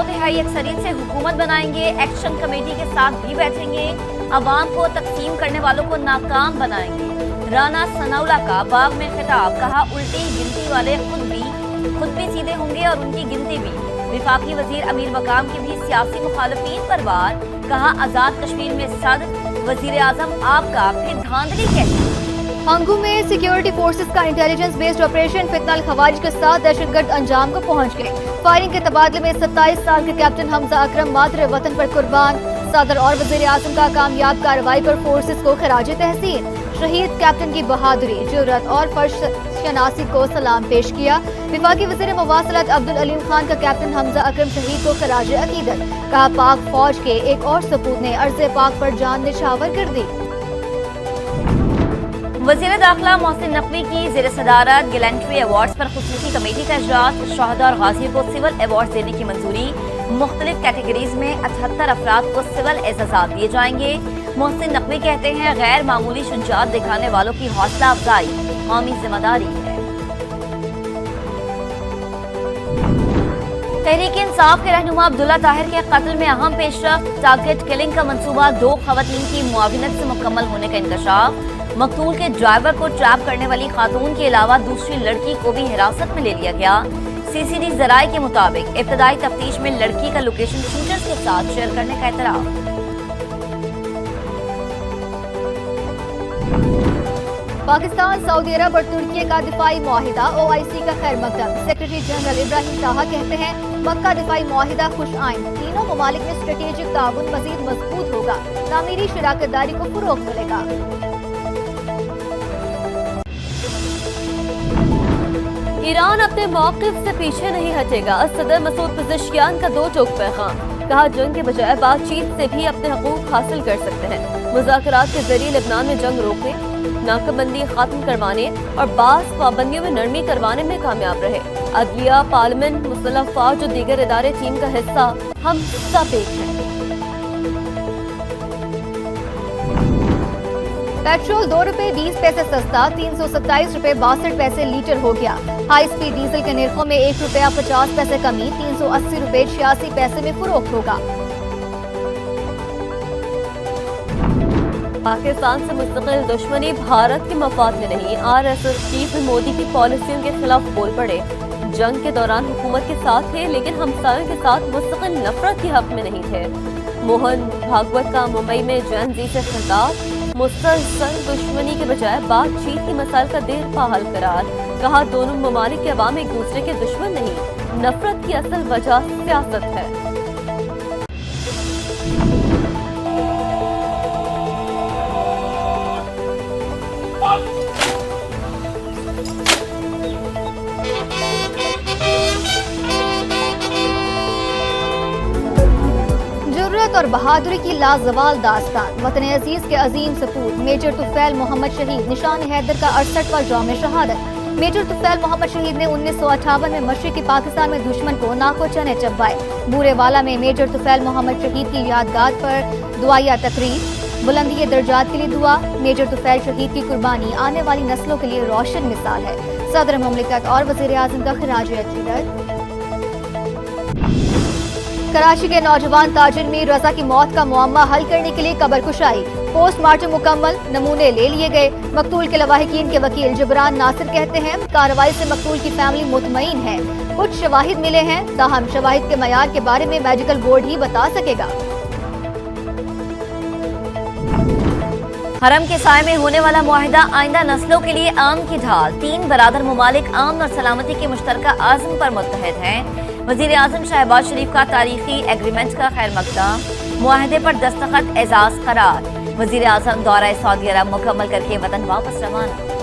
तिहाई अक्सरियत से हुकूमत बनाएंगे, एक्शन कमेटी के साथ भी बैठेंगे, अवाम को तकसीम करने वालों को नाकाम बनाएंगे। राना सनाउल्लाह का बाग में खिताब, कहा उल्टी गिनती वाले खुद भी सीधे होंगे और उनकी गिनती भी। विफाकी वजीर अमीर मकाम की भी सियासी मुखालफीन पर वार, कहा आजाद कश्मीर में सदर वजीर आजम आपका फिर धांधली कैसी। हंगू में सिक्योरिटी फोर्सेस का इंटेलिजेंस बेस्ड ऑपरेशन फितनाल खवारिज के साथ दहशतगर्द अंजाम को पहुंच गए। फायरिंग के तबादले में 27 साल के कैप्टन हमजा अकरम मातरे वतन पर कुर्बान। सदर और वजीर आजम का कामयाब कार्रवाई पर फोर्सेस को खराज तहसीन। शहीद कैप्टन की बहादुरी, जुर्रत और फर्ज शनासी को सलाम पेश किया। विफाकी वज़ीर मवासलात अब्दुल अलीम खान का कैप्टन हमजा अकरम शहीद को खराज अकीदत, कहा पाक फौज के एक और सपूत ने अर्ज़े पाक पर जान निछावर कर दी। वज़ीर दाखिला मोहसिन नकवी की ज़ेर सदारत गैलेंट्री अवार्ड्स पर खुसूसी कमेटी का इजलास। शहदा और गाजियों को सिविल अवार्ड देने की मंजूरी। मुख्तलिफ कैटेगरीज में 78 अफराद को सिविल एजाज़ात दिए जाएंगे। मोहसिन नकवी कहते हैं गैर मामूली शुजाअत दिखाने वालों की हौसला अफजाई कौमी जिम्मेदारी है। तहरीक इंसाफ के रहनुमा अब्दुल्ला ताहिर के कत्ल में अहम पेशरफ्त। टारगेट किलिंग का मंसूबा 2 खवातीन की मुआविनत से मुकम्मल होने का इंकशाफ। मकतूल के ड्राइवर को ट्रैप करने वाली खातून के अलावा दूसरी लड़की को भी हिरासत में ले लिया गया। सीसीडी जराये के मुताबिक इब्तदाई तफ्तीश में लड़की का लोकेशन शूटर्स के साथ शेयर करने का इतराफ। पाकिस्तान, सऊदी अरब और तुर्की का दिफाई मुआहिदा OIC का खैर मकदम। सेक्रेटरी जनरल इब्राहिम ताहा कहते हैं मक्का दिफाई मुआहिदा खुश आइन। तीनों ममालिक में स्ट्रेटेजिक ताउन मजीद मजबूत होगा। तामीरी शराकतदारी को फरोग मिलेगा। ईरान अपने मौक़िफ़ से पीछे नहीं हटेगा। सदर मसूद पेज़ेश्कियान का 2 टोक पैगाम, कहा जंग के बजाय बातचीत से भी अपने हकूक हासिल कर सकते हैं। मुज़ाकरात के जरिए लेबनान में जंग रोकने, नाकाबंदी खत्म करवाने और बाज़ पाबंदियों में नरमी करवाने में कामयाब रहे। अदलिया, पार्लियामेंट, मुसल्लह फौज और दीगर इदारे टीम का हिस्सा हम सब एक हैं। पेट्रोल 2 रुपए 20 पैसे सस्ता, 327 रुपए 62 पैसे लीटर हो गया। हाई स्पीड डीजल के निर्खों में 1 रुपया 50 पैसे कमी, 380 रुपए 86 पैसे में फरोख्त होगा। पाकिस्तान से मुस्तकिल दुश्मनी भारत के मफाद में नहीं। RSS चीफ मोदी की पॉलिसियों के खिलाफ बोल पड़े। जंग के दौरान हुकूमत के साथ थे लेकिन हमसायों के साथ मुस्तकिल नफरत के हक में नहीं थे। मोहन भागवत का मुंबई में जैन जी से खिताब, मुसलसल दुश्मनी के बजाय बातचीत की मसाइल का देर पा हल करार, कहा दोनों ममालिक के अवाम एक दूसरे के दुश्मन नहीं, नफरत की असल वजह सियासत है। और बहादुरी की लाजवाल दास्तान। वतन अजीज के अजीम सपूत मेजर तुफैल मोहम्मद शहीद निशान हैदर का 68वां यौम शहादत। मेजर तुफैल मोहम्मद शहीद ने 1958 में मशरिकी पाकिस्तान में दुश्मन को नाको चने चबवाए। बूरेवाला में मेजर तुफैल मोहम्मद शहीद की यादगार पर दुआया तकरीर। बुलंदी दर्जात के लिए दुआ। मेजर तुफैल शहीद की कुर्बानी आने वाली नस्लों के लिए रोशन मिसाल है। सदर मुमलिकत और वजीर आजम का खराज अकीदत। कराची के नौजवान ताजिर मीर रजा की मौत का मुअम्मा हल करने के लिए कब्र कुशाई। पोस्टमार्टम मुकम्मल, नमूने ले लिए गए। मकतूल के लवाहिकीन के वकील जबरान नासिर कहते हैं कार्रवाई से मकतूल की फैमिली मुतमईन है। कुछ शवाहिद मिले हैं, ताहम शवाहिद के मयार के बारे में मेडिकल बोर्ड ही बता सकेगा। हरम के साए में होने वाला मुआहिदा आइंदा नस्लों के लिए आम की ढाल। 3 बरादर ममालिक आम और सलामती के मुश्तरका आज़म पर मुत्तहद हैं। वज़ीर आज़म शहबाज शरीफ का तारीखी एग्रीमेंट का खैर मकदम। मुआहिदे पर दस्तखत एजाज करार। वज़ीर आज़म दौरा सऊदी अरब मुकम्मल करके वतन वापस रवाना।